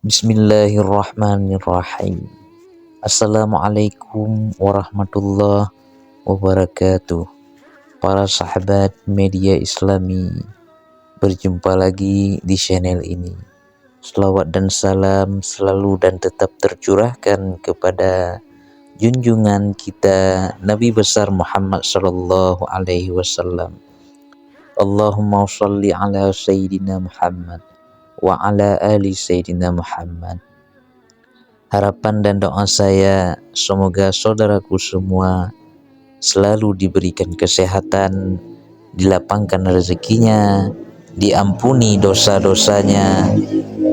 Bismillahirrahmanirrahim. Assalamualaikum warahmatullahi wabarakatuh. Para sahabat media Islami, berjumpa lagi di channel ini. Selawat dan salam selalu dan tetap tercurahkan kepada junjungan kita Nabi besar Muhammad sallallahu alaihi wasallam. Allahumma shalli ala sayyidina Muhammad wa ala ali sayyidina Muhammad. Harapan dan doa saya semoga saudaraku semua selalu diberikan kesehatan, dilapangkan rezekinya, diampuni dosa-dosanya,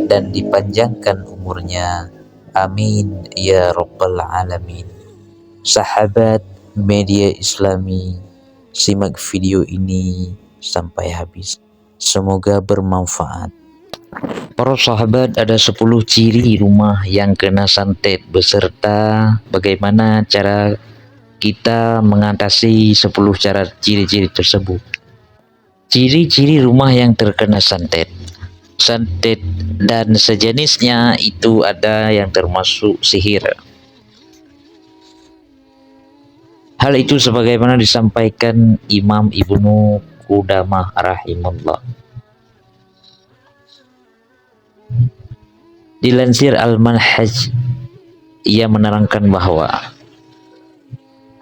dan dipanjangkan umurnya. Amin ya rabbal alamin. Sahabat media Islami, simak video ini sampai habis. Semoga bermanfaat. Para sahabat, ada 10 ciri rumah yang kena santet beserta bagaimana cara kita mengatasi 10 ciri-ciri tersebut. Ciri-ciri rumah yang terkena santet. Santet dan sejenisnya itu ada yang termasuk sihir. Hal itu sebagaimana disampaikan Imam Ibnu Qudamah rahimahullah. Dilansir Al-Manhaj, ia menerangkan bahwa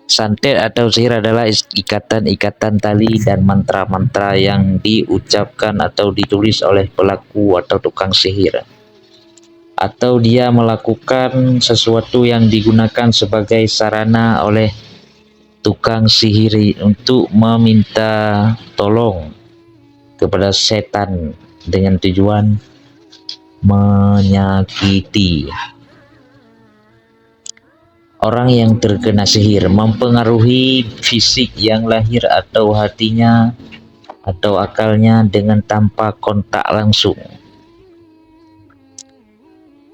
santet atau sihir adalah ikatan-ikatan tali dan mantra-mantra yang diucapkan atau ditulis oleh pelaku atau tukang sihir, atau dia melakukan sesuatu yang digunakan sebagai sarana oleh tukang sihir untuk meminta tolong kepada setan dengan tujuan menyakiti. Orang yang terkena sihir mempengaruhi fisik yang lahir atau hatinya atau akalnya dengan tanpa kontak langsung.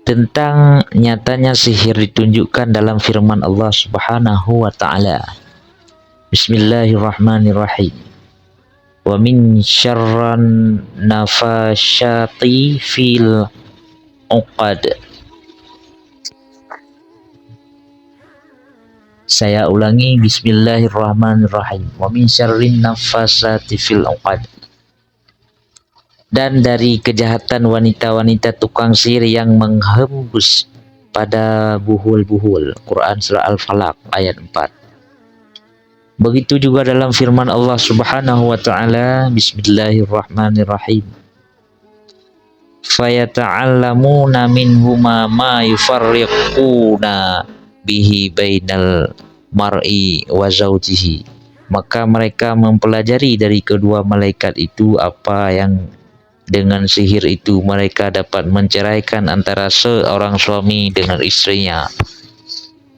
Tentang nyatanya sihir ditunjukkan dalam firman Allah Subhanahu wa taala. Bismillahirrahmanirrahim. Wa min syarran nafasyati fil uqad. Saya ulangi, bismillahirrahmanirrahim. Wa min syarrin nafasati fil uqad. Dan dari kejahatan wanita-wanita tukang sihir yang menghembus pada buhul-buhul. Quran surah Al-Falaq ayat 4. Begitu juga dalam firman Allah Subhanahu wa taala, bismillahirrahmanirrahim. Fayata'allamuna minhuma ma yufarriquna bihi bainal mar'i wa zawjihi. Maka mereka mempelajari dari kedua malaikat itu apa yang dengan sihir itu mereka dapat menceraikan antara seorang suami dengan istrinya.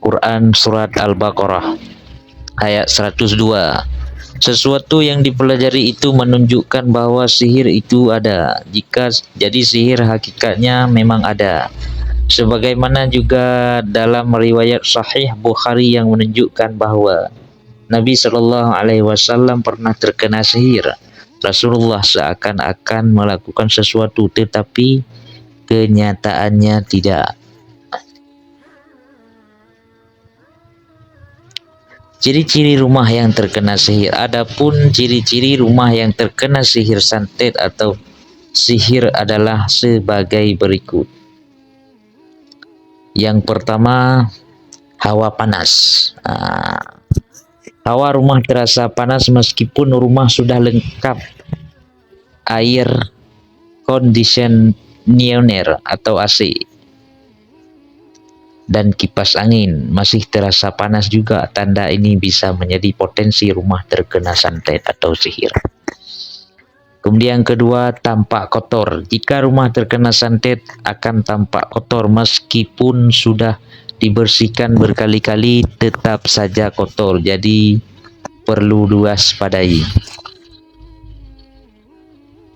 Quran surat Al-Baqarah ayat 102. Sesuatu yang dipelajari itu menunjukkan bahwa sihir itu ada. Jadi sihir hakikatnya memang ada. Sebagaimana juga dalam riwayat sahih Bukhari yang menunjukkan bahwa Nabi Shallallahu alaihi wasallam pernah terkena sihir. Rasulullah seakan-akan melakukan sesuatu tetapi kenyataannya tidak. Ciri-ciri rumah yang terkena sihir. Adapun ciri-ciri rumah yang terkena sihir santet atau sihir adalah sebagai berikut. Yang pertama, hawa panas. Hawa rumah terasa panas meskipun rumah sudah lengkap air conditioner atau AC dan kipas angin, masih terasa panas juga. Tanda ini bisa menjadi potensi rumah terkena santet atau sihir. Kemudian yang kedua, tampak kotor. Jika rumah terkena santet akan tampak kotor meskipun sudah dibersihkan berkali-kali, tetap saja kotor. Jadi perlu diwaspadai.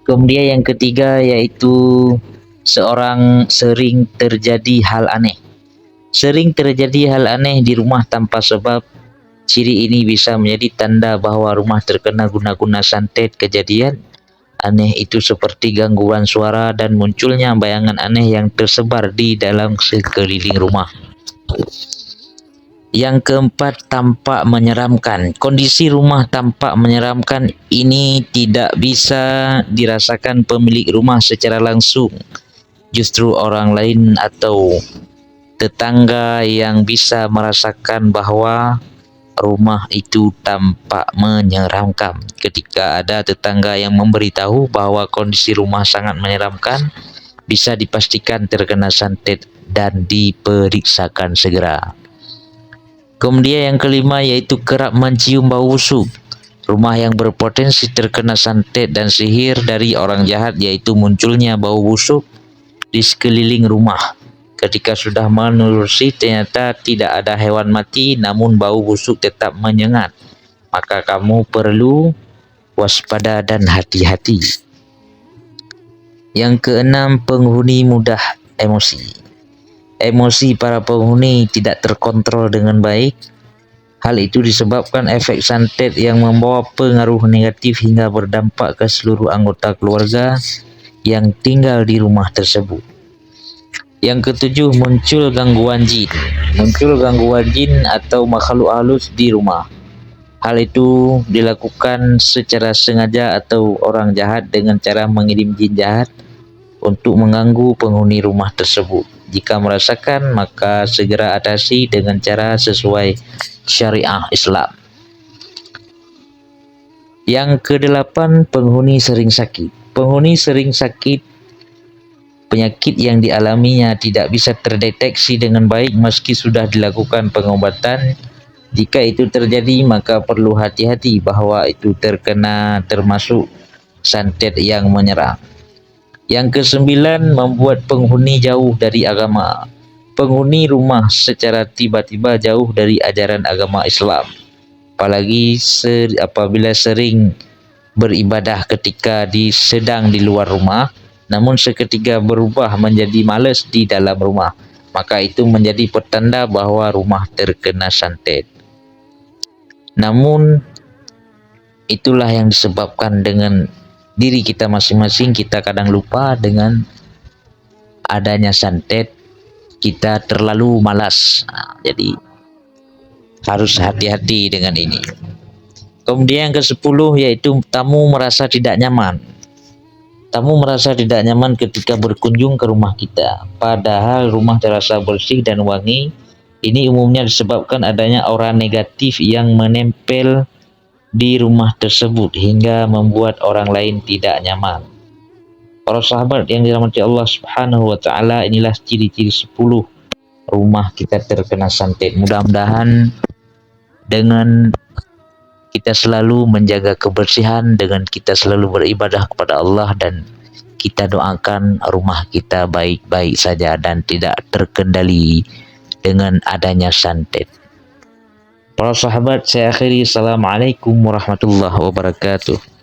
Kemudian yang ketiga yaitu sering terjadi hal aneh. Sering terjadi hal aneh di rumah tanpa sebab. Ciri ini bisa menjadi tanda bahwa rumah terkena guna-guna santet. Kejadian aneh itu seperti gangguan suara dan munculnya bayangan aneh yang tersebar di dalam sekeliling rumah. Yang keempat, tampak menyeramkan. Kondisi rumah tampak menyeramkan ini tidak bisa dirasakan pemilik rumah secara langsung. Justru orang lain atau tetangga yang bisa merasakan bahwa rumah itu tampak menyeramkan. Ketika ada tetangga yang memberitahu bahwa kondisi rumah sangat menyeramkan, bisa dipastikan terkena santet dan diperiksakan segera. Kemudian yang kelima yaitu kerap mencium bau busuk. Rumah yang berpotensi terkena santet dan sihir dari orang jahat yaitu munculnya bau busuk di sekeliling rumah. Ketika sudah menelusuri ternyata tidak ada hewan mati namun bau busuk tetap menyengat. Maka kamu perlu waspada dan hati-hati. Yang keenam, penghuni mudah emosi. Emosi para penghuni tidak terkontrol dengan baik. Hal itu disebabkan efek santet yang membawa pengaruh negatif hingga berdampak ke seluruh anggota keluarga yang tinggal di rumah tersebut. Yang ketujuh, muncul gangguan jin. Muncul gangguan jin atau makhluk halus di rumah. Hal itu dilakukan secara sengaja atau orang jahat dengan cara mengirim jin jahat untuk mengganggu penghuni rumah tersebut. Jika merasakan, maka segera atasi dengan cara sesuai syariah Islam. Yang kedelapan, penghuni sering sakit. Penghuni sering sakit. Penyakit yang dialaminya tidak bisa terdeteksi dengan baik meski sudah dilakukan pengobatan. Jika itu terjadi, maka perlu hati-hati bahwa itu termasuk santet yang menyerang. Yang kesembilan, membuat penghuni jauh dari agama. Penghuni rumah secara tiba-tiba jauh dari ajaran agama Islam. Apalagi apabila sering beribadah ketika sedang di luar rumah, namun seketika berubah menjadi malas di dalam rumah. Maka itu menjadi pertanda bahwa rumah terkena santet. Namun itulah yang disebabkan dengan diri kita masing-masing. Kita kadang lupa dengan adanya santet, kita terlalu malas. Jadi harus hati-hati dengan ini. Kemudian yang ke-10 yaitu tamu merasa tidak nyaman. Tamu merasa tidak nyaman ketika berkunjung ke rumah kita, padahal rumah terasa bersih dan wangi. Ini umumnya disebabkan adanya aura negatif yang menempel di rumah tersebut hingga membuat orang lain tidak nyaman. Para sahabat yang dirahmati Allah Subhanahu wa taala, inilah ciri-ciri 10 rumah kita terkena santet. Mudah-mudahan dengan kita selalu menjaga kebersihan, dengan kita selalu beribadah kepada Allah, dan kita doakan rumah kita baik-baik saja dan tidak terkendali dengan adanya santet. Para sahabat, saya akhiri. Assalamualaikum warahmatullahi wabarakatuh.